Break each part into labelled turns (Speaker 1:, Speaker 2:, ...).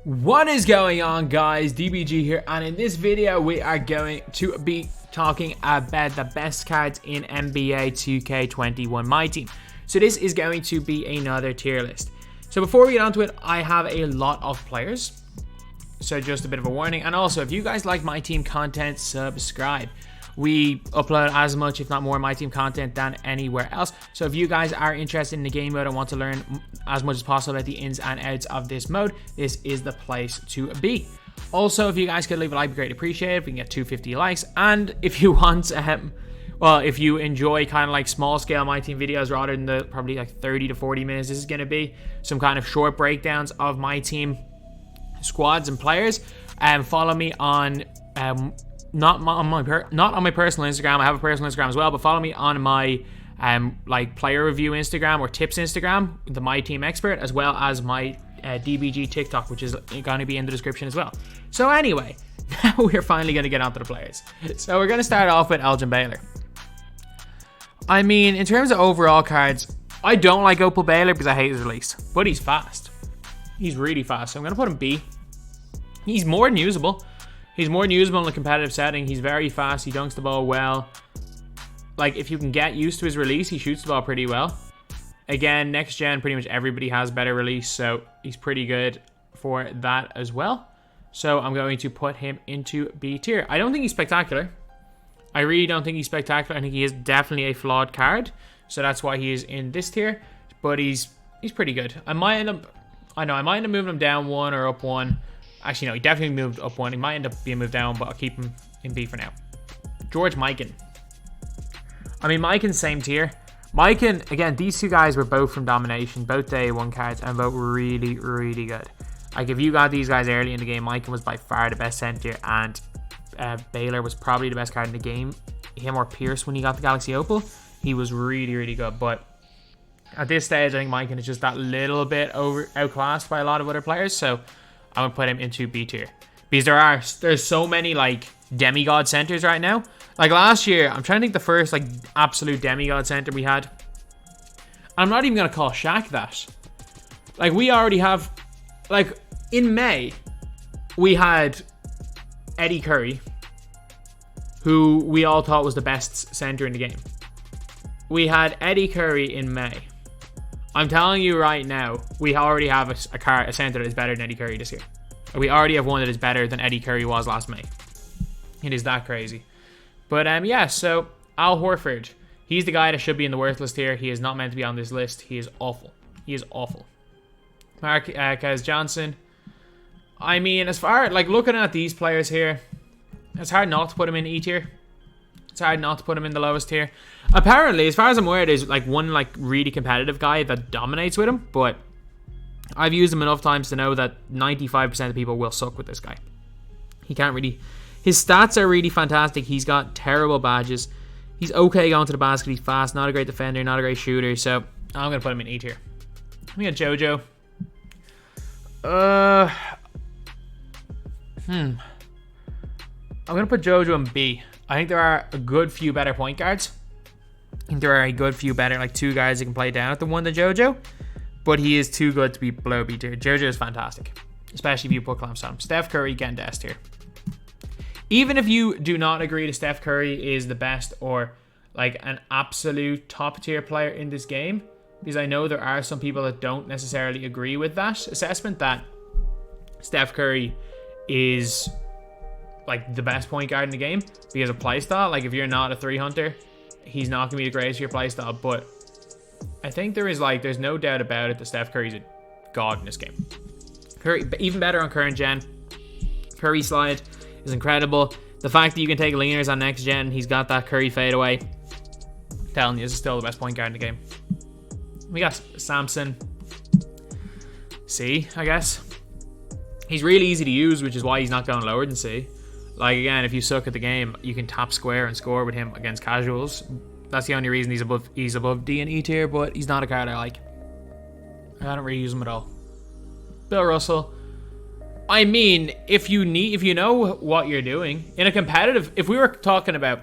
Speaker 1: What is going on, guys? DBG here, and in this video we are going to be talking about the best cards in NBA 2K21 MyTEAM. So this is going to be another tier list. So before we get onto it, I have a lot of players, so just a bit of a warning. And also, if you guys like MyTEAM content, subscribe. We upload as much, if not more, MyTEAM content than anywhere else. So if you guys are interested in the game mode and want to learn as much as possible about the ins and outs of this mode, this is the place to be. Also, if you guys could leave a like, be great appreciated. If we can get 250 likes. And if you want, well, if you enjoy kind of like small scale MyTEAM videos rather than the probably like 30 to 40 minutes this is going to be, some kind of short breakdowns of MyTEAM squads and players, follow me on not on my personal Instagram. I have a personal Instagram as well, but follow me on my like player review Instagram or tips Instagram, the MyTEAM expert, as well as my DBG TikTok, which is going to be in the description as well. So anyway, now we're finally going to get onto the players. So we're going to start off with Elgin Baylor. I mean, in terms of overall cards, I don't like Opal Baylor because I hate his release, but he's fast. He's really fast, so I'm going to put him B. He's more than usable. He's more than usable in a competitive setting. He's very fast. He dunks the ball well. Like, if you can get used to his release, he shoots the ball pretty well. Again, next gen, pretty much everybody has better release, so he's pretty good for that as well. So I'm going to put him into B tier. I don't think he's spectacular. I really don't think he's spectacular. I think he is definitely a flawed card, so that's why he is in this tier. But he's pretty good. I might end up moving him down one or up one. Actually, no, he definitely moved up one. He might end up being moved down, but I'll keep him in B for now. George Miken. I mean, Miken's same tier. Miken, again, these two guys were both from Domination, both day one cards, and both really, really good. Like, if you got these guys early in the game, Miken was by far the best center, and Baylor was probably the best card in the game. Him or Pierce, when he got the Galaxy Opal, he was really, really good. But at this stage, I think Miken is just that little bit outclassed by a lot of other players, so I'm going to put him into B tier. Because there's so many, like, demigod centers right now. Like, last year, I'm trying to think the first, like, absolute demigod center we had. I'm not even going to call Shaq that. Like, we already have, like, in May, we had Eddie Curry, who we all thought was the best center in the game. We had Eddie Curry in May. I'm telling you right now, we already have a center that is better than Eddie Curry this year. We already have one that is better than Eddie Curry was last May. It is that crazy. But yeah, so Al Horford. He's the guy that should be in the worthless tier. He is not meant to be on this list. He is awful. He is awful. Marquez Johnson. I mean, as far like looking at these players here, it's hard not to put him in E tier. It's hard not to put him in the lowest tier. Apparently, as far as I'm aware, there's like one like really competitive guy that dominates with him, but I've used him enough times to know that 95% of people will suck with this guy. He can't really... His stats are really fantastic. He's got terrible badges. He's okay going to the basket. He's fast. Not a great defender. Not a great shooter. So I'm going to put him in E tier. We got JoJo. I'm going to put JoJo in B. I think there are a good few better point guards. I think there are a good few better, like, two guys that can play down at the one than JoJo. But he is too good to be below B tier. JoJo is fantastic, especially if you put clamps on him. Steph Curry, getting to S tier. Even if you do not agree that Steph Curry is the best or like an absolute top tier player in this game, because I know there are some people that don't necessarily agree with that assessment, that Steph Curry is like the best point guard in the game because of playstyle. Like, if you're not a 3-hunter, he's not going to be the greatest for your playstyle. But I think there's no doubt about it that Steph Curry's a god in this game. Curry, even better on current gen. Curry slide is incredible. The fact that you can take leaners on next gen, he's got that Curry fadeaway. I'm telling you, this is still the best point guard in the game. We got Samson. C, I guess. He's really easy to use, which is why he's not going lower than C. Like, again, if you suck at the game, you can tap square and score with him against casuals. That's the only reason he's above D and E tier, but he's not a card I like. I don't really use him at all. Bill Russell. I mean, if you know what you're doing in a competitive, if we were talking about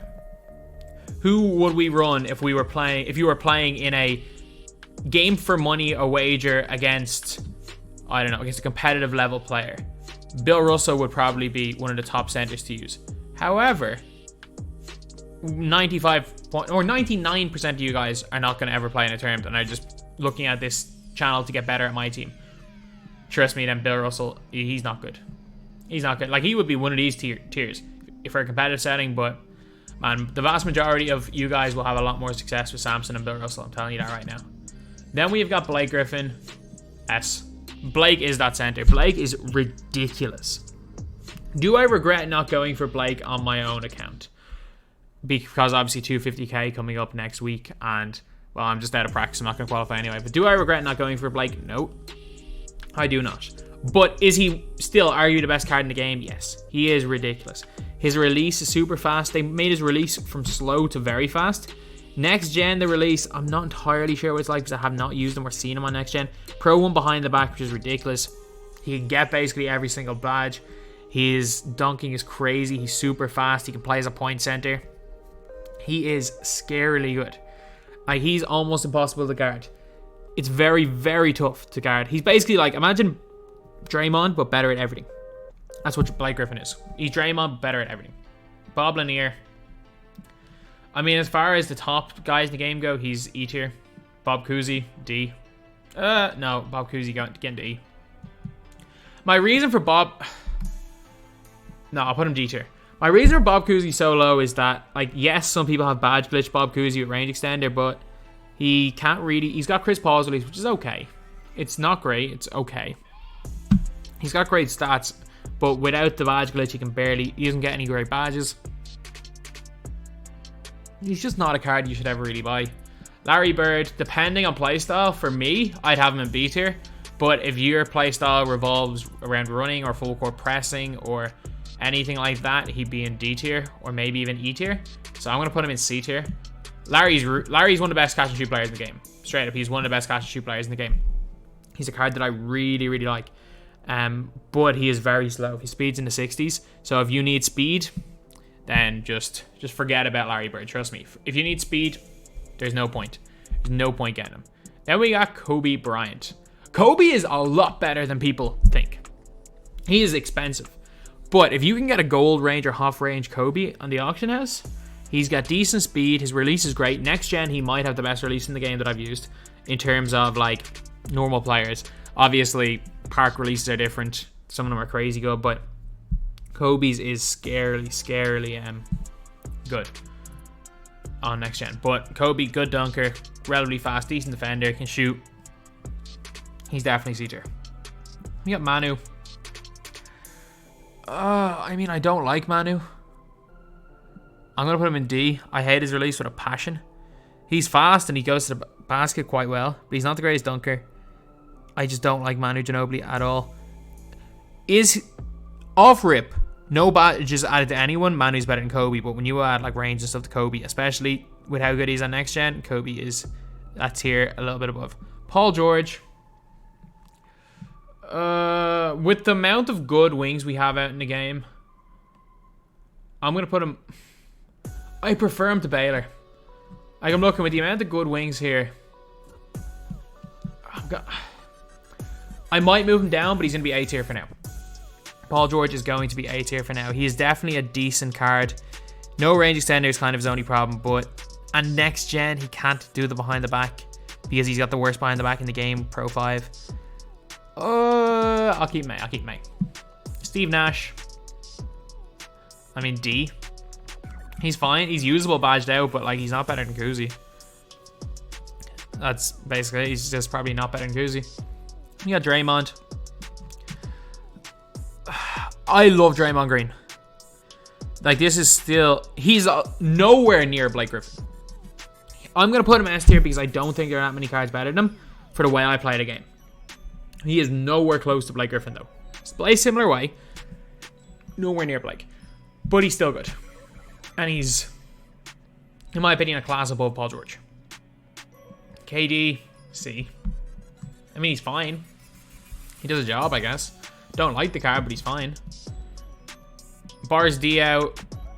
Speaker 1: who would we run if you were playing in a game for money, a wager against I don't know, against a competitive level player, Bill Russell would probably be one of the top centers to use. However, 99% of you guys are not going to ever play in a tournament and are just looking at this channel to get better at my team. Trust me, then Bill Russell, he's not good. He's not good. Like, he would be one of these tiers for a competitive setting, but man, the vast majority of you guys will have a lot more success with Sampson and Bill Russell. I'm telling you that right now. Then we've got Blake Griffin. S. Blake is that center. Blake is ridiculous. Do I regret not going for Blake on my own account? Because obviously 250k coming up next week, and well, I'm just out of practice. I'm not going to qualify anyway. But do I regret not going for Blake? No, I do not. But is he still arguably the best card in the game? Yes, he is ridiculous. His release is super fast. They made his release from slow to very fast. Next gen, the release, I'm not entirely sure what it's like because I have not used him or seen him on next gen. Pro 1 behind the back, which is ridiculous. He can get basically every single badge. His dunking is crazy. He's super fast. He can play as a point center. He is scarily good. Like, he's almost impossible to guard. It's very, very tough to guard. He's basically like, imagine Draymond, but better at everything. That's what Blake Griffin is. He's Draymond, but better at everything. Bob Lanier. I mean, as far as the top guys in the game go, he's E tier. Bob Cousy, D. No, Bob Cousy getting to E. My reason for Bob... No, I'll put him D tier. My reason for Bob Cousy so low is that, like, yes, some people have badge glitch Bob Cousy with range extender, but he can't really... He's got Chris Paul's release, which is okay. It's not great. It's okay. He's got great stats, but without the badge glitch, he doesn't get any great badges. He's just not a card you should ever really buy. Larry Bird, depending on playstyle, for me, I'd have him in B tier. But if your playstyle revolves around running or full court pressing or anything like that, he'd be in D tier or maybe even E tier. So I'm going to put him in C tier. Larry's one of the best catch and shoot players in the game. Straight up, he's one of the best catch and shoot players in the game. He's a card that I really, really like. But he is very slow. His speed's in the 60s. So if you need speed, then just forget about Larry Bird. Trust me. If you need speed, there's no point. There's no point getting him. Then we got Kobe Bryant. Kobe is a lot better than people think. He is expensive. But if you can get a gold range or half range Kobe on the auction house, he's got decent speed. His release is great. Next gen, he might have the best release in the game that I've used in terms of like normal players. Obviously, park releases are different. Some of them are crazy good, but Kobe's is scarily good on next gen. But Kobe, good dunker, relatively fast, decent defender, can shoot. He's definitely C tier. We got Manu. I mean, I don't like Manu. I'm going to put him in D. I hate his release with a passion. He's fast and he goes to the basket quite well, but he's not the greatest dunker. I just don't like Manu Ginobili at all. Is off rip, no badges added to anyone, Manu's better than Kobe, but when you add like range and stuff to Kobe, especially with how good he's on next gen, Kobe is that tier a little bit above. Paul George. With the amount of good wings we have out in the game, I'm going to put him... I prefer him to Baylor. Like, I'm looking with the amount of good wings here. I might move him down, but he's going to be A tier for now. Paul George is going to be A tier for now. He is definitely a decent card. No range extender is kind of his only problem, but... And next gen, he can't do the behind the back because he's got the worst behind the back in the game, Pro 5. I'll keep May. Steve Nash. I mean, D. He's fine. He's usable badged out, but like he's not better than Cousy. That's basically it. He's just probably not better than Cousy. You got Draymond. I love Draymond Green. Like, this is still... He's nowhere near Blake Griffin. I'm going to put him S tier because I don't think there are that many cards better than him for the way I play the game. He is nowhere close to Blake Griffin, though. Plays similar way. Nowhere near Blake. But he's still good. And he's, in my opinion, a class above Paul George. KD, C. I mean, he's fine. He does a job, I guess. Don't like the card, but he's fine. Boris Diaw,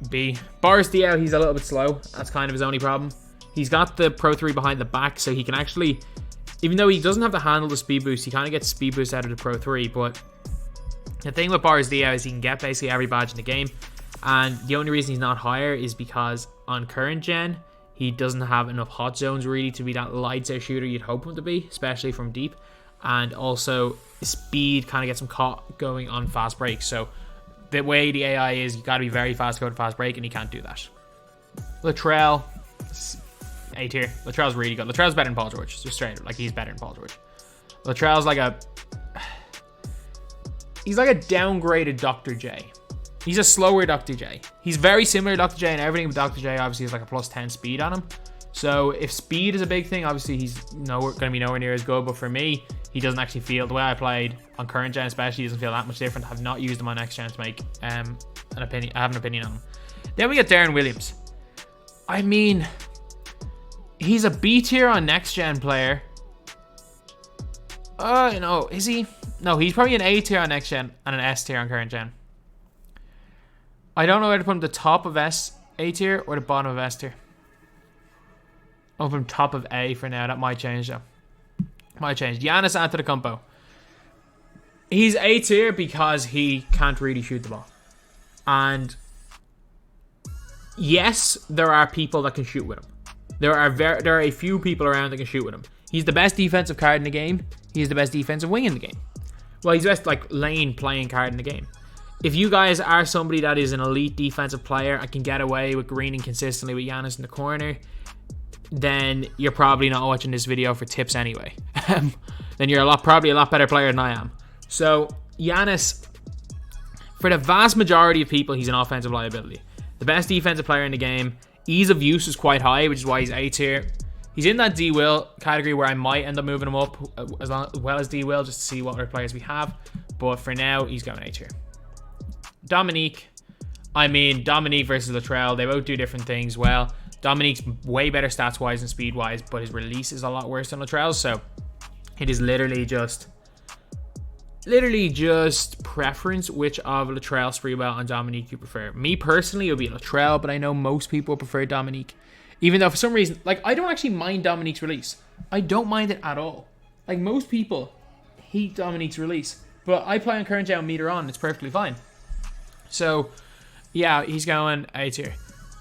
Speaker 1: B. Boris Diaw, he's a little bit slow. That's kind of his only problem. He's got the Pro 3 behind the back, so he can actually Even though he doesn't have to handle the speed boost, he kind of gets speed boost out of the Pro 3. But the thing with Boris Diaw is he can get basically every badge in the game. And the only reason he's not higher is because on current gen, he doesn't have enough hot zones really to be that lights out shooter you'd hope him to be, especially from deep. And also, speed kind of gets him caught going on fast breaks. So the way the AI is, you got to be very fast to go to fast break, and he can't do that. Latrell, A tier. Latrell's really good. Latrell's better than Paul George. Just straight up. Like, he's better than Paul George. Latrell's like a... He's like a downgraded Dr. J. He's a slower Dr. J. He's very similar to Dr. J and everything, but Dr. J obviously has like a plus 10 speed on him. So if speed is a big thing, obviously he's going to be nowhere near as good. But for me, he doesn't actually feel, the way I played on current gen especially, he doesn't feel that much different. I have not used him on next gen to make an opinion. I have an opinion on him. Then we get Darren Williams. I mean, he's a B tier on next gen player. No, is he? No, he's probably an A tier on next gen and an S tier on current gen. I don't know whether to put him the top of A tier or the bottom of S tier. I'll put him top of A for now. That might change though. Might change. Giannis Antetokounmpo. He's A tier because he can't really shoot the ball. And yes, there are people that can shoot with him. There are a few people around that can shoot with him. He's the best defensive card in the game. He's the best defensive wing in the game. Well, he's the best like lane playing card in the game. If you guys are somebody that is an elite defensive player and can get away with greening consistently with Giannis in the corner, then you're probably not watching this video for tips anyway. Then you're probably a lot better player than I am. So Giannis, for the vast majority of people, he's an offensive liability. The best defensive player in the game. Ease of use is quite high, which is why he's A tier. He's in that D-Will category where I might end up moving him up as well as D-Will just to see what other players we have. But for now, he's going A tier. Dominique. I mean, Dominique versus Latrell, they both do different things well. Dominique's way better stats-wise and speed-wise, but his release is a lot worse than Latrell's, so it is literally just preference which of Latrell, Spreewell, and Dominique you prefer. Me personally, it would be Latrell, but I know most people prefer Dominique. Even though for some reason, like, I don't actually mind Dominique's release. I don't mind it at all. Like, most people hate Dominique's release, but I play on current gen meter on, it's perfectly fine. So, yeah, he's going A tier.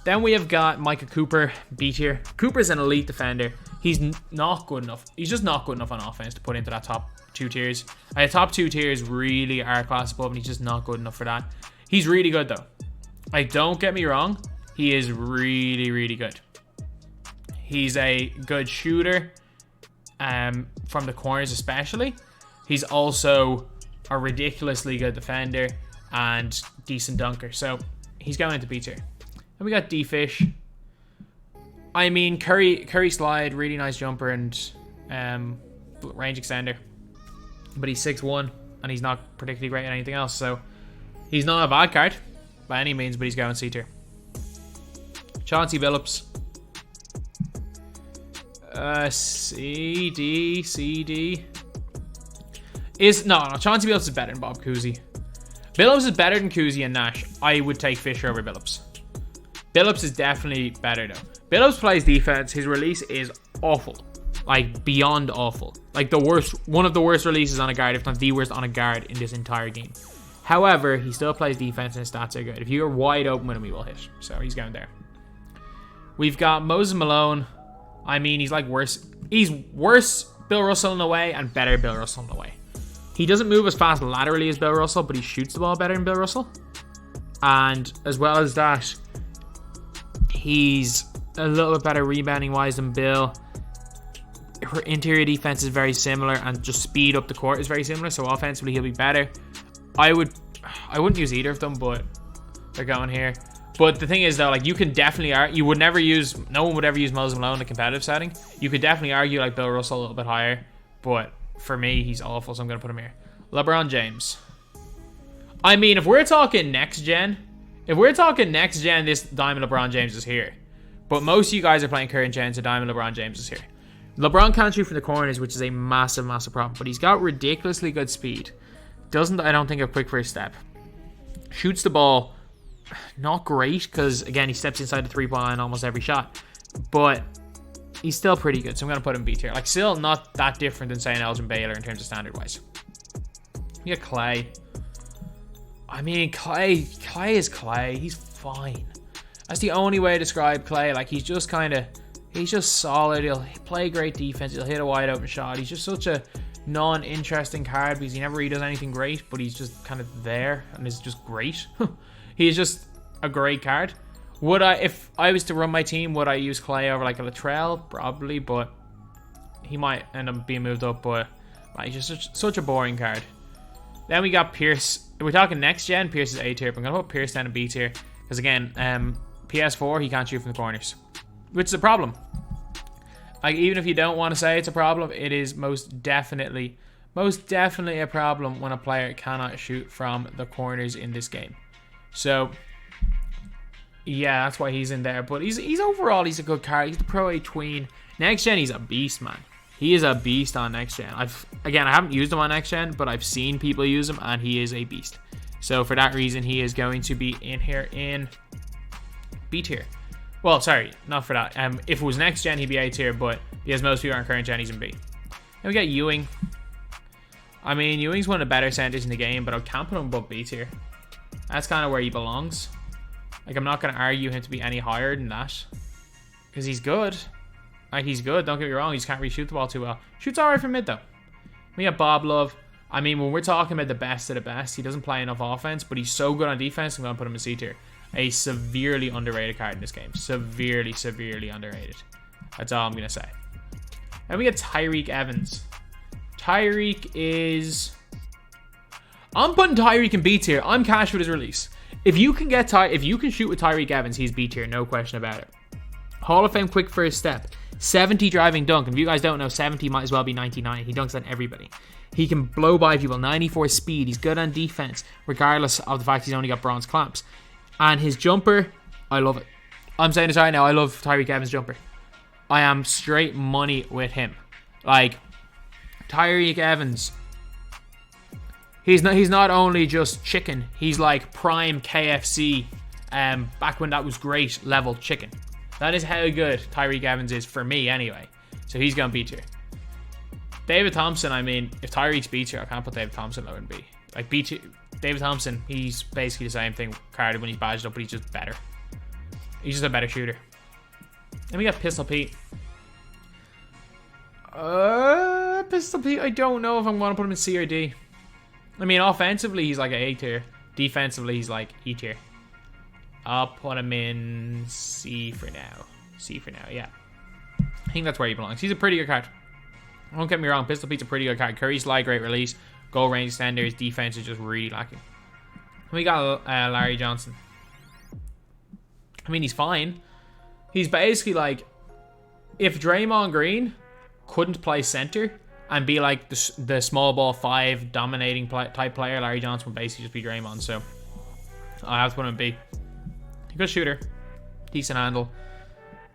Speaker 1: Then we have got Micah Cooper, B tier. Cooper's an elite defender. He's not good enough. He's just not good enough on offense to put into that top two tiers. The top two tiers really are class above, and he's just not good enough for that. He's really good, though. Like, don't get me wrong. He is really, really good. He's a good shooter, from the corners especially. He's also a ridiculously good defender and decent dunker. So, he's going into B tier. Then we got D-Fish. I mean, Curry slide, really nice jumper and range extender. But he's 6'1", and he's not particularly great at anything else. So, he's not a bad card by any means, but he's going C tier. Chauncey Billups. C, D. Chauncey Billups is better than Bob Cousy. Billups is better than Cousy and Nash. I would take Fisher over Billups. Billups is definitely better though. Billups plays defense. His release is awful. Like, beyond awful. Like, the worst, one of the worst releases on a guard, if not the worst on a guard in this entire game. However, he still plays defense and his stats are good. If you're wide open with him, he will hit. So, he's going there. We've got Moses Malone. I mean, he's like worse. He's worse Bill Russell in a way and better Bill Russell in a way. He doesn't move as fast laterally as Bill Russell, but he shoots the ball better than Bill Russell. And as well as that, he's a little bit better rebounding wise than Bill. Her interior defense is very similar, and just speed up the court is very similar. So offensively, he'll be better. I wouldn't use either of them, but they're going here. But the thing is though, like, you can definitely argue, no one would ever use Moses Malone in a competitive setting. You could definitely argue like Bill Russell a little bit higher, but for me, he's awful, so I'm going to put him here. LeBron James. I mean, if we're talking next gen, this Diamond LeBron James is here. But most of you guys are playing current gen, so Diamond LeBron James is here. LeBron can't shoot from the corners, which is a massive, massive problem, but he's got ridiculously good speed. Doesn't, I don't think, have quick first step. Shoots the ball not great, because again, he steps inside the 3-point line almost every shot, but he's still pretty good. So I'm going to put him B tier. Like, still not that different than, say, an Elgin Baylor in terms of standard-wise. You get Clay. I mean, Clay is Clay. He's fine. That's the only way to describe Clay. Like, he's just kind of, he's just solid. He'll play great defense. He'll hit a wide open shot. He's just such a non-interesting card because he never really does anything great, but he's just kind of there and is just great. He's just a great card. Would I, if I was to run my team, would I use Clay over like a Latrell? Probably, but he might end up being moved up, but he's just such a boring card. Then we got Pierce. If we're talking next gen, Pierce is A tier, but I'm going to put Pierce down in B tier because, again, PS4, he can't shoot from the corners, which is a problem. Like, even if you don't want to say it's a problem, it is most definitely a problem when a player cannot shoot from the corners in this game. So, yeah, that's why he's in there. But he's overall, he's a good card. He's the Pro A tween. Next gen, he's a beast, man. He is a beast on next gen. I haven't used him on next gen, but I've seen people use him, and he is a beast. So for that reason, he is going to be in here in B tier. Well, sorry, not for that. If it was next gen, he'd be A tier, but because most people are on current gen, he's in B. Then we got Ewing. I mean, Ewing's one of the better centers in the game, but I can't put him above B tier. That's kind of where he belongs. Like, I'm not going to argue him to be any higher than that, because he's good. Like, he's good, don't get me wrong. He just can't really shoot the ball too well. Shoots alright from mid, though. We got Bob Love. I mean, when we're talking about the best of the best, he doesn't play enough offense, but he's so good on defense, I'm going to put him in C tier. A severely underrated card in this game. Severely, severely underrated. That's all I'm going to say. And we get Tyreke Evans. Tyreke is... I'm putting Tyreke in B tier. I'm cash with his release. If you can shoot with Tyreke Evans, he's B tier, no question about it. Hall of Fame quick first step. 70 driving dunk. And if you guys don't know, 70 might as well be 99. He dunks on everybody. He can blow by people. 94 speed. He's good on defense, regardless of the fact he's only got bronze clamps. And his jumper, I love it. I'm saying this right now. I love Tyreke Evans' jumper. I am straight money with him. Like, Tyreke Evans, he's not only just chicken. He's like prime KFC, back when that was great level chicken. That is how good Tyreke Evans is for me anyway. So he's going to B tier. David Thompson, I mean, if Tyreke's B tier, I can't put David Thompson lower in B. Like, B tier, David Thompson, he's basically the same thing carded when he's badged up, but he's just better. He's just a better shooter. Then we got Pistol Pete. Pistol Pete, I don't know if I'm going to put him in C or D. I mean, offensively, he's like an A tier. Defensively, he's like E tier. I'll put him in C for now. C for now, yeah. I think that's where he belongs. He's a pretty good card. Don't get me wrong, Pistol Pete's a pretty good card. Curry slide, great release. Goal range extender. His defense is just really lacking. We got Larry Johnson. I mean, he's fine. He's basically like, if Draymond Green couldn't play center and be like the small ball 5 dominating type player, Larry Johnson would basically just be Draymond. So I have to put him in B. Good shooter, decent handle.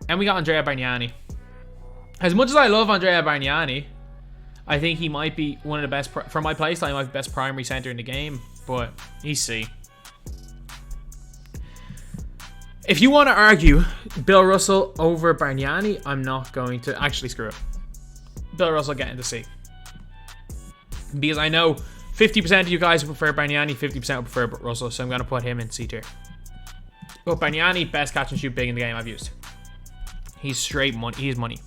Speaker 1: And we got Andrea Banyani. As much as I love Andrea Banyani, I think he might be one of the best, for my playstyle, he might be the best primary center in the game, but he's C. If you want to argue Bill Russell over Banyani, I'm not going to actually screw it. Bill Russell getting to C. Because I know 50% of you guys would prefer Banyani, 50% would prefer Russell, so I'm going to put him in C tier. But Banyani, best catch and shoot big in the game I've used. He's straight money. He's money.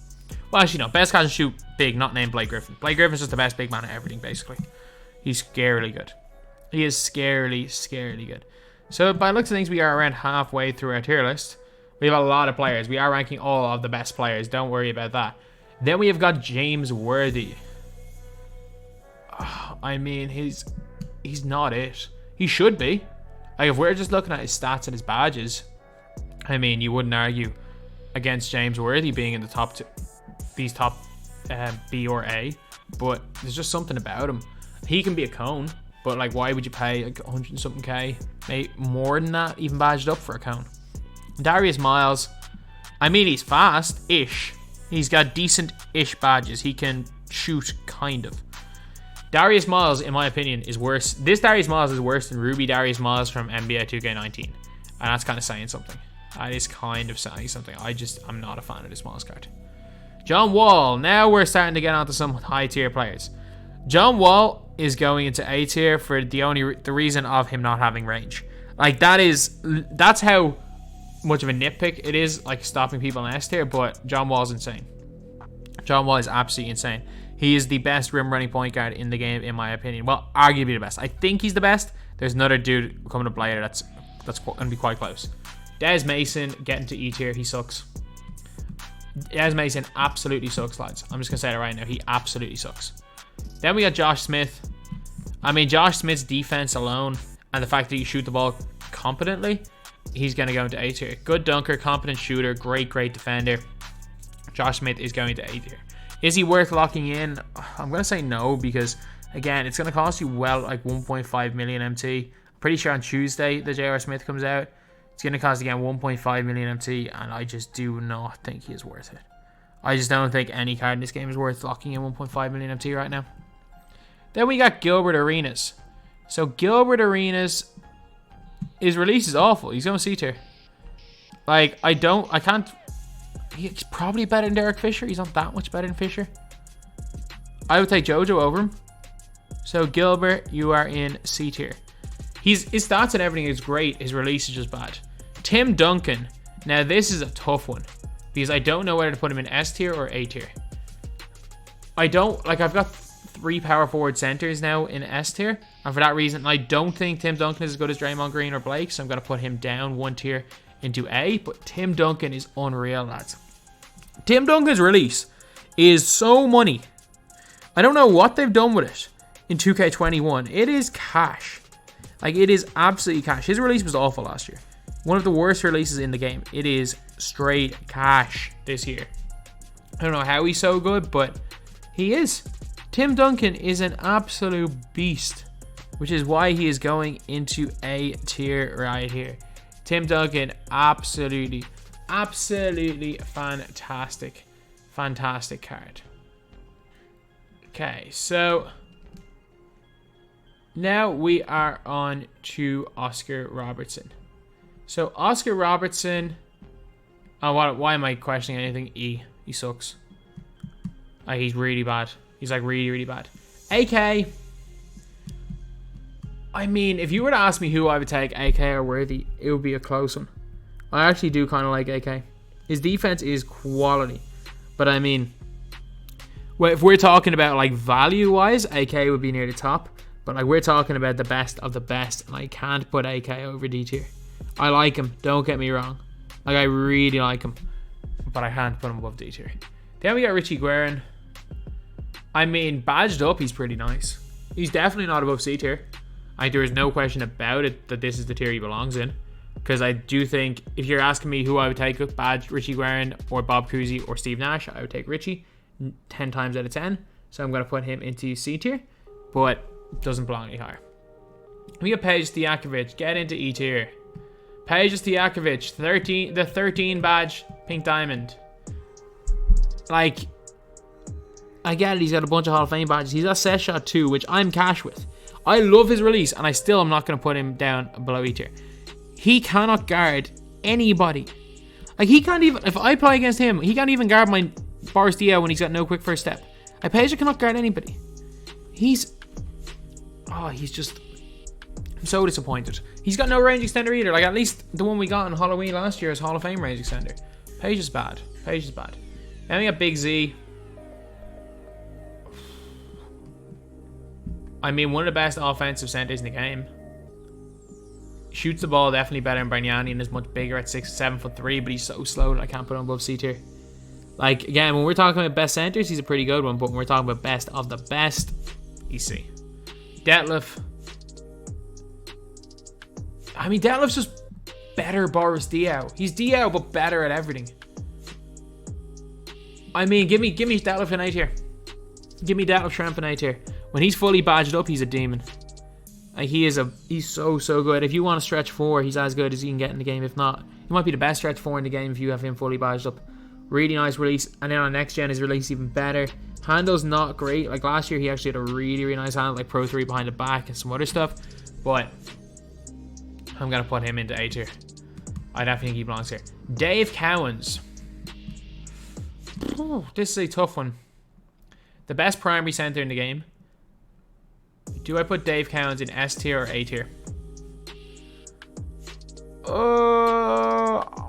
Speaker 1: Well, actually, no. Best catch and shoot big, not named Blake Griffin. Blake Griffin's just the best big man at everything, basically. He's scarily good. He is scarily good. So, by the looks of things, we are around halfway through our tier list. We have a lot of players. We are ranking all of the best players. Don't worry about that. Then we have got James Worthy. I mean, he's not it. He should be. Like, if we're just looking at his stats and his badges, I mean, you wouldn't argue against James Worthy being in the top two, these top B or A, but there's just something about him. He can be a cone, but like, why would you pay like 100 and something K, maybe more than that, even badged up for a cone? Darius Miles, I mean, he's fast-ish. He's got decent-ish badges. He can shoot, kind of. Darius Miles, in my opinion, is worse. This Darius Miles is worse than Ruby Darius Miles from NBA 2K19. And that's kind of saying something. That is kind of saying something. I'm not a fan of this Miles card. John Wall. Now we're starting to get onto some high tier players. John Wall is going into A tier for the reason of him not having range. Like that's how much of a nitpick it is, like stopping people in S tier. But John Wall is insane. John Wall is absolutely insane. He is the best rim running point guard in the game, in my opinion. Well, arguably the best. I think he's the best. There's another dude coming up later that's going to be quite close. Des Mason getting to E tier. He sucks. Des Mason absolutely sucks, lads. I'm just going to say that right now. He absolutely sucks. Then we got Josh Smith. I mean, Josh Smith's defense alone and the fact that you shoot the ball competently, he's going to go into A tier. Good dunker, competent shooter, great defender. Josh Smith is going to A tier. Is he worth locking in? I'm going to say no, because, again, it's going to cost you, well, like 1.5 million MT. I'm pretty sure on Tuesday the J.R. Smith comes out. It's going to cost, again, 1.5 million MT, and I just do not think he is worth it. I just don't think any card in this game is worth locking in 1.5 million MT right now. Then we got Gilbert Arenas. So Gilbert Arenas, his release is awful. He's going to C tier. Like, I can't... He's probably better than Derek Fisher. He's not that much better than Fisher. I would take JoJo over him. So Gilbert, you are in C tier. His stats and everything is great. His release is just bad. Tim Duncan. Now this is a tough one, because I don't know whether to put him in S tier or A tier. I've got 3 power forward centers now in S tier, and for that reason, I don't think Tim Duncan is as good as Draymond Green or Blake, so I'm going to put him down 1 tier into A. But Tim Duncan is unreal, lads. Tim Duncan's release is so money. I don't know what they've done with it in 2K21. It is cash. Like, it is absolutely cash. His release was awful last year. One of the worst releases in the game. It is straight cash this year. I don't know how he's so good, but he is. Tim Duncan is an absolute beast, which is why he is going into A tier right here. Tim Duncan, absolutely fantastic card. Okay, so now we are on to Oscar Robertson. So Oscar Robertson, why am I questioning anything? He sucks. He's really bad. He's like really bad. AK, I mean, if you were to ask me who I would take, AK or Worthy, it would be a close one. I actually do kind of like AK. His defense is quality. But I mean, well, if we're talking about like value-wise, AK would be near the top. But like, we're talking about the best of the best, and I can't put AK over D tier. I like him, don't get me wrong. Like, I really like him, but I can't put him above D tier. Then we got Richie Guerin. I mean, badged up, he's pretty nice. He's definitely not above C tier. There is no question about it that this is the tier he belongs in. Because I do think, if you're asking me who I would take, badge Richie Guerin or Bob Cousy or Steve Nash, I would take Richie 10 times out of 10. So I'm going to put him into C tier, but doesn't belong any higher. We got Peja Stojakovic, get into E tier. Peja Stojakovic, the 13 badge, pink diamond. Like, I get it, he's got a bunch of Hall of Fame badges. He's got set shot 2, which I'm cash with. I love his release, and I still am not going to put him down below E tier. He cannot guard anybody. Like, he can't even, if I play against him, he can't even guard my Boris Diaw when he's got no quick first step. Like, Peja cannot guard anybody. He's just, I'm so disappointed. He's got no range extender either. Like, at least the one we got on Halloween last year is Hall of Fame range extender. Peja's bad. Then we got Big Z. I mean, one of the best offensive centers in the game. Shoots the ball definitely better than Banyani and is much bigger at 7'3", but he's so slow that I can't put him above C tier. Like, again, when we're talking about best centers, he's a pretty good one, but when we're talking about best of the best, he's C. Detlef. I mean, Detlef's just better Boris Diaw. He's Diaw, but better at everything. I mean, give me Detlef in A tier. Give me Detlef Shrimp in A tier. When he's fully badged up, he's a demon. Like, he's so good. If you want to stretch 4, he's as good as you can get in the game. If not, he might be the best stretch 4 in the game if you have him fully badged up. Really nice release. And then on next gen, his release even better. Handle's not great. Like, last year, he actually had a really nice handle, like Pro 3 behind the back and some other stuff. But I'm going to put him into A tier. I definitely think he belongs here. Dave Cowans. Ooh, this is a tough one. The best primary center in the game. Do I put Dave Cowans in S tier or A tier?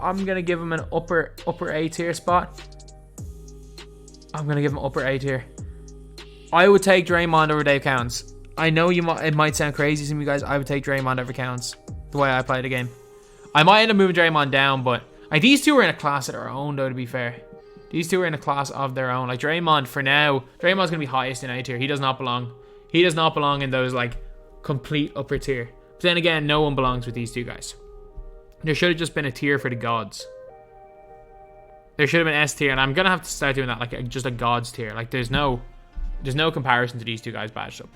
Speaker 1: I'm gonna give him an upper A tier spot. I'm gonna give him upper A tier. I would take Draymond over Dave Cowans. I know it might sound crazy to some of you guys. I would take Draymond over Cowans the way I play the game. I might end up moving Draymond down, but like, these two are in a class of their own, though, to be fair. These two are in a class of their own. Like Draymond, for now, Draymond's gonna be highest in A tier. He does not belong. He does not belong in those like complete upper tier. But then again, no one belongs with these two guys. There should have just been a tier for the gods. There should have been S tier, and I'm gonna have to start doing that, like just a gods tier. Like there's no comparison to these two guys badged up.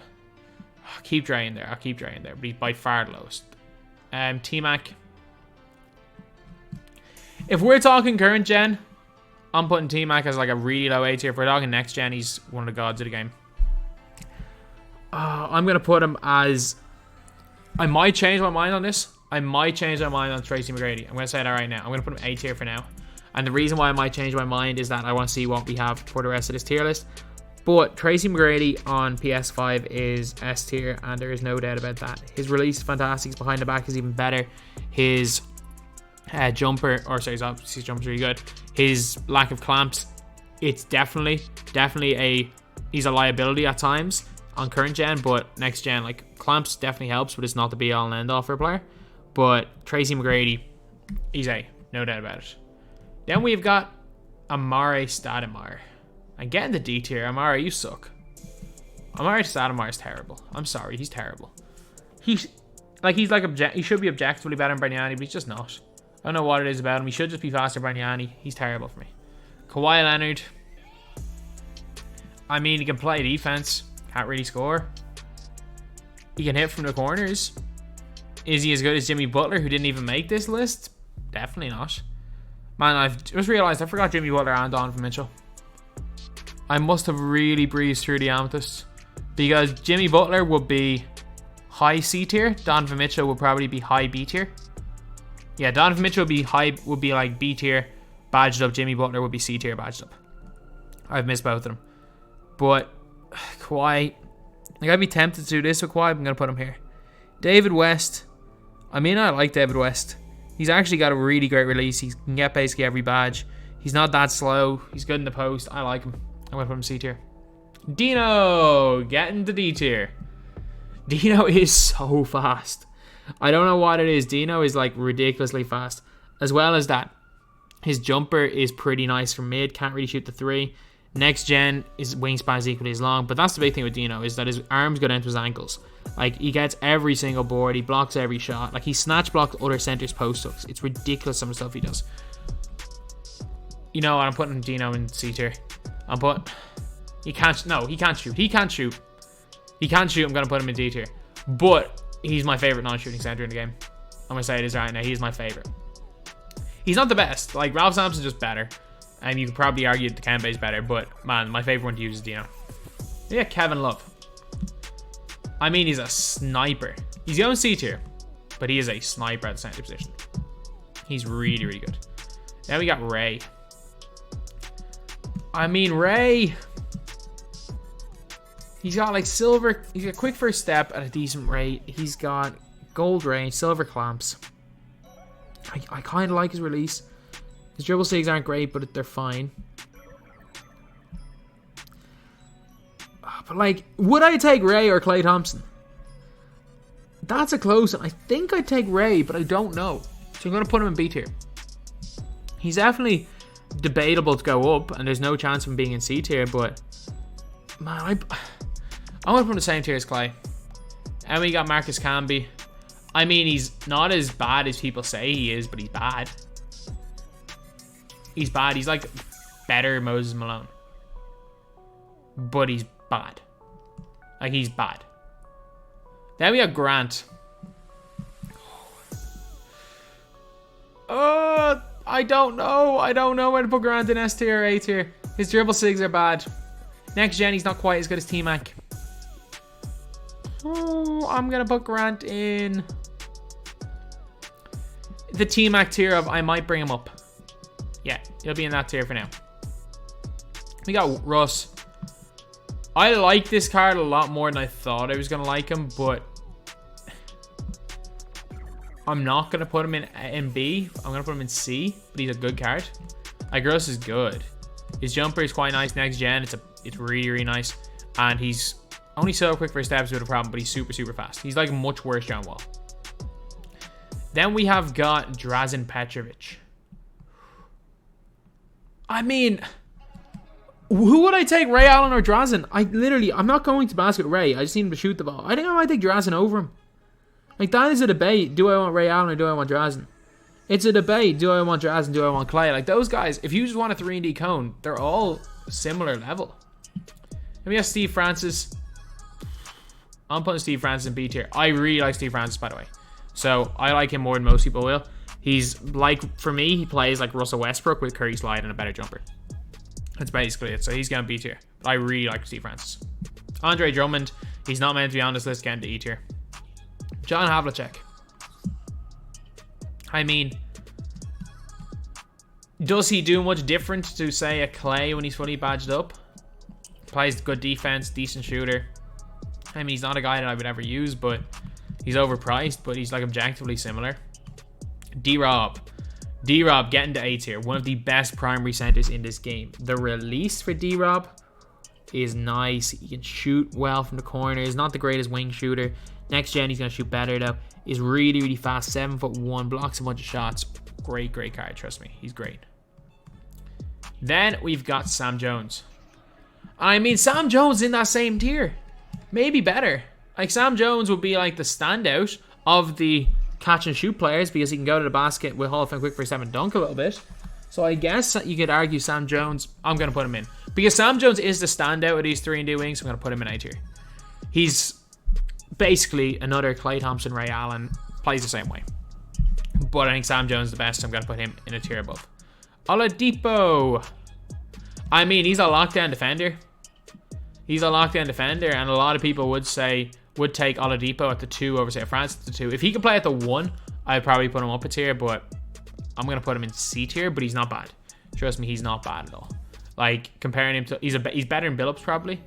Speaker 1: I'll keep Dre in there. I'll keep Dre in there, but he's by far the lowest. Tmac. If we're talking current gen, I'm putting Tmac as like a really low A tier. If we're talking next gen, he's one of the gods of the game. I'm gonna put him as. I might change my mind on this. I might change my mind on Tracy McGrady. I'm going to say that right now. I'm going to put him A tier for now. And the reason why I might change my mind is that I want to see what we have for the rest of this tier list. But Tracy McGrady on PS5 is S tier, and there is no doubt about that. His release is fantastic. His behind the back is even better. His jumper, or sorry, his jumper's really good. His lack of clamps, it's definitely he's a liability at times on current gen, but next gen, like clamps definitely helps, but it's not the be all and end all for a player. But Tracy McGrady, he's A, no doubt about it. Then we've got Amare Stoudemire. I'm getting the D tier. Amare, you suck. Amare Stoudemire is terrible. I'm sorry, he's terrible. He should be objectively better than Banyani, but he's just not. I don't know what it is about him. He should just be faster than Banyani. He's terrible for me. Kawhi Leonard. I mean, he can play defense. Can't really score. He can hit from the corners. Is he as good as Jimmy Butler, who didn't even make this list? Definitely not. Man, I've just realized I forgot Jimmy Butler and Donovan Mitchell. I must have really breezed through the amethyst, because Jimmy Butler would be high C tier. Donovan Mitchell would probably be high B tier. Yeah, Donovan Mitchell would be like B tier badged up. Jimmy Butler would be C tier badged up. I've missed both of them. But Kawhi, like, I'd be tempted to do this with Kawhi. I'm gonna put him here. David West. I mean, I like David West. He's actually got a really great release. He can get basically every badge. He's not that slow. He's good in the post. I like him. I'm going to put him C tier. Dino, getting the D tier. Dino is so fast. I don't know what it is. Dino is like ridiculously fast. As well as that, his jumper is pretty nice from mid. Can't really shoot the three. Next gen, his wingspan is equally as long. But that's the big thing with Dino, is that his arms go down to his ankles. Like, he gets every single board. He blocks every shot. Like, he snatch blocks other centers post-ups. It's ridiculous some of the stuff he does. You know what? I'm putting Dino in C tier. He can't shoot. He can't shoot. He can't shoot. I'm going to put him in D tier. But he's my favorite non-shooting center in the game. I'm going to say it is right now. He's my favorite. He's not the best. Like, Ralph Sampson's just better. And you could probably argue that Camby is better. But, man, my favorite one to use is Dino. Yeah, Kevin Love. I mean, he's a sniper. He's going C tier, but he is a sniper at the center position. He's really, really good. Then we got Ray. I mean, Ray. He's got like silver. He's got quick first step at a decent rate. He's got gold range, silver clamps. I kind of like his release. His dribble sigs aren't great, but they're fine. But like, would I take Ray or Klay Thompson? That's a close one. I think I'd take Ray, but I don't know. So I'm going to put him in B tier. He's definitely debatable to go up, and there's no chance of him being in C tier, but man, I'm going to put him in the same tier as Klay. And we got Marcus Camby. I mean, he's not as bad as people say he is, but he's bad. He's bad. He's like better Moses Malone. But he's bad. Like, he's bad. Then we have Grant. I don't know. I don't know where to put Grant in S tier or A tier. His dribble sigs are bad. Next gen, he's not quite as good as Tmac. Oh, I'm going to put Grant in the Tmac tier of I might bring him up. Yeah, he'll be in that tier for now. We got Russ. I like this card a lot more than I thought I was going to like him, but I'm not going to put him in B. I'm going to put him in C, but he's a good card. Like, Russ is good. His jumper is quite nice next gen. It's really, really nice. And he's only so quick for his steps with a problem, but he's super, super fast. He's like much worse John Wall. Then we have got Drazen Petrovic. I mean, who would I take, Ray Allen or Drazen? I'm not going to basket Ray. I just need him to shoot the ball. I think I might take Drazen over him. Like, that is a debate. Do I want Ray Allen or do I want Drazen? It's a debate. Do I want Drazen? Do I want Clay? Like, those guys, if you just want a 3-and-D cone, they're all similar level. Then we have Steve Francis. I'm putting Steve Francis in B tier. I really like Steve Francis, by the way. So, I like him more than most people will. He's like, for me, he plays like Russell Westbrook with Curry slide and a better jumper. That's basically it. So, he's going to B tier. But I really like Steve Francis. Andre Drummond. He's not meant to be on this list. Getting to E tier. John Havlicek. I mean, does he do much different to, say, a Clay when he's fully badged up? Plays good defense, decent shooter. I mean, he's not a guy that I would ever use, but he's overpriced, but he's like objectively similar. D-Rob. D-Rob getting to A tier. One of the best primary centers in this game. The release for D-Rob is nice. He can shoot well from the corner. He's not the greatest wing shooter. Next gen, he's going to shoot better, though. He's really, really fast. 7'1", blocks a bunch of shots. Great, great card. Trust me. He's great. Then we've got Sam Jones. I mean, Sam Jones in that same tier. Maybe better. Like, Sam Jones would be like the standout of the catch and shoot players because he can go to the basket with Hall of Fame quick for 7 dunk a little bit. So I guess you could argue Sam Jones. I'm going to put him in. Because Sam Jones is the standout of these 3-and-D wings. I'm going to put him in A tier. He's basically another Klay Thompson, Ray Allen. Plays the same way. But I think Sam Jones is the best. So I'm going to put him in a tier above. Oladipo. I mean, he's a lockdown defender. He's a lockdown defender. And a lot of people would take Oladipo at the 2 over, say, Francis at the 2. If he could play at the 1, I'd probably put him up a tier. But I'm going to put him in C tier. But he's not bad. Trust me, he's not bad at all. Like, comparing him to... He's better in Billups, probably.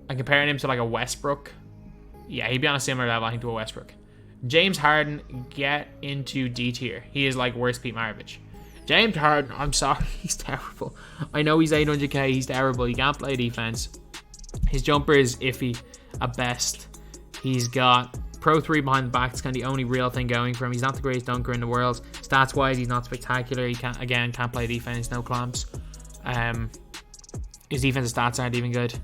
Speaker 1: And comparing him to, like, a Westbrook... Yeah, he'd be on a similar level, I think, to a Westbrook. James Harden, get into D tier. He is like worse Pete Maravich. James Harden, I'm sorry, he's terrible. I know he's 800k, he's terrible. He can't play defense. His jumper is iffy at best. He's got Pro 3 behind the back. It's kind of the only real thing going for him. He's not the greatest dunker in the world. Stats-wise, he's not spectacular. He can't play defense, no clamps. His defensive stats aren't even good.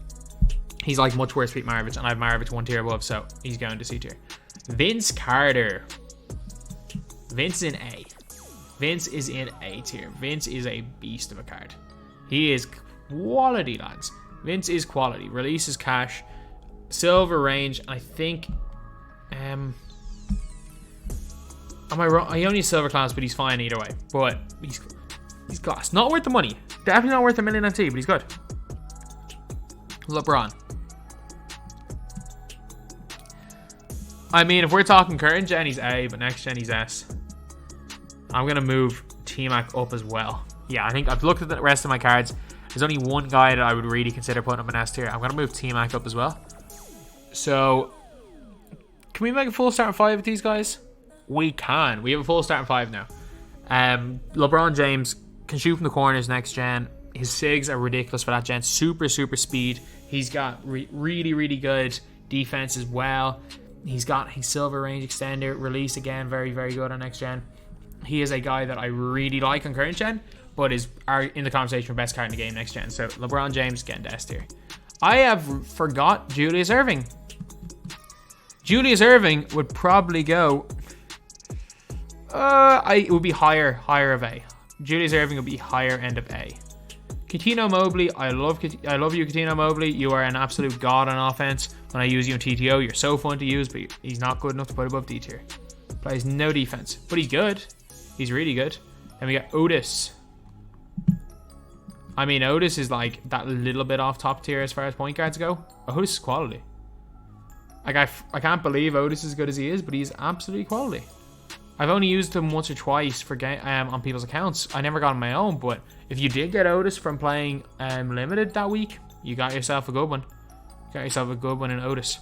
Speaker 1: He's like much worse Pete Maravich, and I have Maravich 1 tier above, so he's going to C tier. Vince Carter. Vince is in A. Vince is in A tier. Vince is a beast of a card. He is quality, lads. Vince is quality. Release is cash. Silver range, I think... am I wrong? He only has silver class, but he's fine either way. But he's class. Not worth the money. Definitely not worth $1 million MT, but he's good. LeBron. I mean, if we're talking current gen, he's A, but next gen, he's S. I'm going to move Tmac up as well. Yeah, I think I've looked at the rest of my cards. There's only one guy that I would really consider putting up an S tier. I'm going to move Tmac up as well. So, can we make a full starting 5 with these guys? We can. We have a full starting 5 now. LeBron James can shoot from the corners next gen. His SIGs are ridiculous for that gen. Super, super speed. He's got really, really good defense as well. He's got his silver range extender. Release again, very, very good on next gen. He is a guy that I really like on current gen, but is in the conversation for best card in the game next gen. So LeBron James getting to S tier. I have forgot Julius Irving. Julius Irving would probably go... it would be higher of A. Julius Irving would be higher end of A. Coutinho Mobley, I love you, Coutinho Mobley. You are an absolute god on offense. When I use you in TTO, you're so fun to use, but he's not good enough to put above D tier. Plays no defense, but he's good. He's really good. Then we got Otis. I mean, Otis is like that little bit off top tier as far as point guards go. Otis is quality. Like, I can't believe Otis is as good as he is, but he's absolutely quality. I've only used them once or twice for on people's accounts. I never got on my own, but if you did get Otis from playing Limited that week, you got yourself a good one. Got yourself a good one in Otis.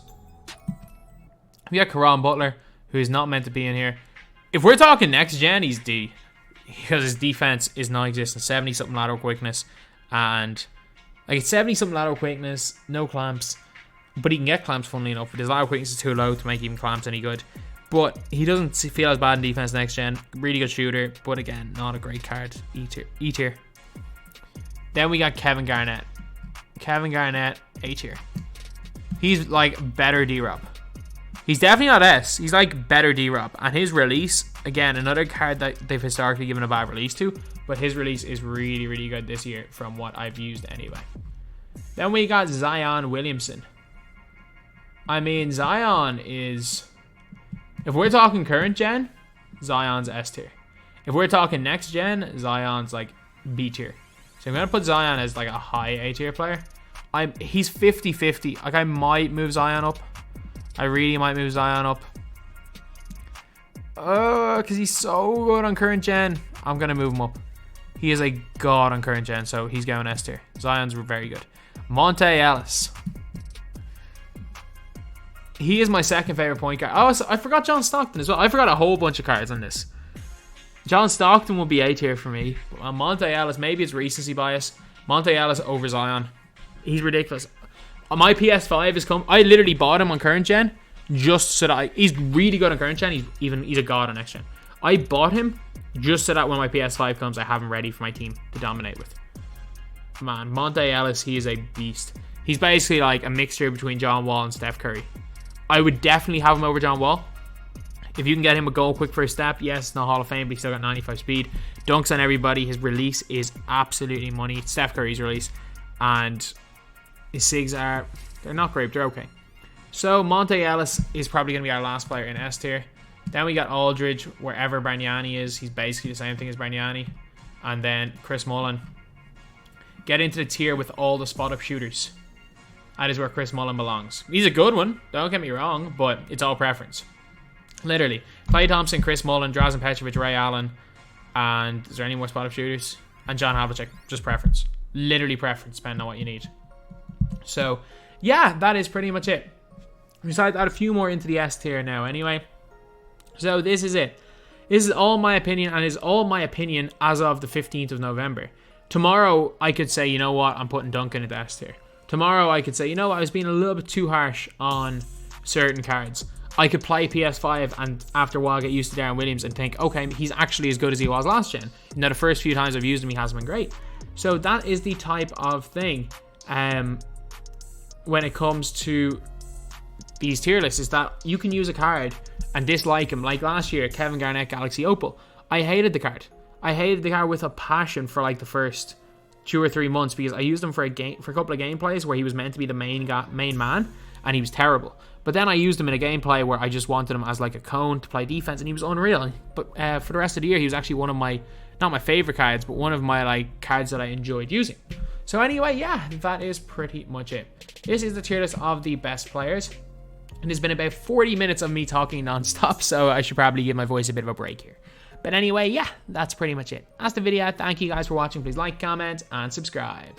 Speaker 1: We got Karan Butler, who's not meant to be in here. If we're talking next gen, he's D. Because his defense is non-existent. 70-something lateral quickness. And like it's 70-something lateral quickness, no clamps. But he can get clamps, funnily enough. But his lateral quickness is too low to make even clamps any good. But he doesn't feel as bad in defense next gen. Really good shooter. But again, not a great card. E tier. Then we got Kevin Garnett. Kevin Garnett, A tier. He's like better D-Rob. He's definitely not S. He's like better D-Rob. And his release, again, another card that they've historically given a bad release to. But his release is really, really good this year from what I've used anyway. Then we got Zion Williamson. I mean, Zion is... If we're talking current gen, Zion's S tier. If we're talking next gen, Zion's like B tier. So I'm going to put Zion as like a high A tier player. He's 50-50. Like I might move Zion up. I really might move Zion up. Because he's so good on current gen. I'm going to move him up. He is a god on current gen, so he's going S tier. Zion's very good. Monte Ellis. He is my second favorite point guard. Oh, I forgot John Stockton as well. I forgot a whole bunch of cards on this. John Stockton will be A tier for me. But on Monte Ellis, maybe it's recency bias. Monte Ellis over Zion. He's ridiculous. My PS5 has come. I literally bought him on current gen just so that he's really good on current gen. He's a god on next gen. I bought him just so that when my PS5 comes, I have him ready for my team to dominate with. Man, Monte Ellis, he is a beast. He's basically like a mixture between John Wall and Steph Curry. I would definitely have him over John Wall. If you can get him a goal quick first step, yes, not Hall of Fame, but he's still got 95 speed. Dunks on everybody. His release is absolutely money. It's Steph Curry's release. And his SIGs they're not great, they're okay. So Monte Ellis is probably going to be our last player in S tier. Then we got Aldridge, wherever Banyani is. He's basically the same thing as Banyani. And then Chris Mullin. Get into the tier with all the spot-up shooters. That is where Chris Mullin belongs. He's a good one, don't get me wrong, but it's all preference. Literally. Klay Thompson, Chris Mullin, Drazen Petrovic, Ray Allen, and is there any more spot-up shooters? And John Havlicek. Just preference. Literally preference, depending on what you need. So, yeah, that is pretty much it. We decided to add a few more into the S tier now anyway. So, this is it. This is all my opinion, and is all my opinion as of the 15th of November. Tomorrow, I could say, you know what, I'm putting Duncan into S tier. Tomorrow, I could say, you know what, I was being a little bit too harsh on certain cards. I could play PS5 and after a while get used to Darren Williams and think, okay, he's actually as good as he was last gen. Now, the first few times I've used him, he hasn't been great. So that is the type of thing when it comes to these tier lists, is that you can use a card and dislike him. Like last year, Kevin Garnett Galaxy Opal. I hated the card. I hated the card with a passion for like the first 2 or 3 months because I used him for a couple of gameplays where he was meant to be the main man and he was terrible. But then I used him in a gameplay where I just wanted him as like a cone to play defense and he was unreal. But for the rest of the year, he was actually one of my, not my favorite cards, but one of my like cards that I enjoyed using. So anyway, yeah, that is pretty much it. This is the tier list of the best players. And it's been about 40 minutes of me talking non-stop, so I should probably give my voice a bit of a break here. But anyway, yeah, that's pretty much it. That's the video. Thank you guys for watching. Please like, comment, and subscribe.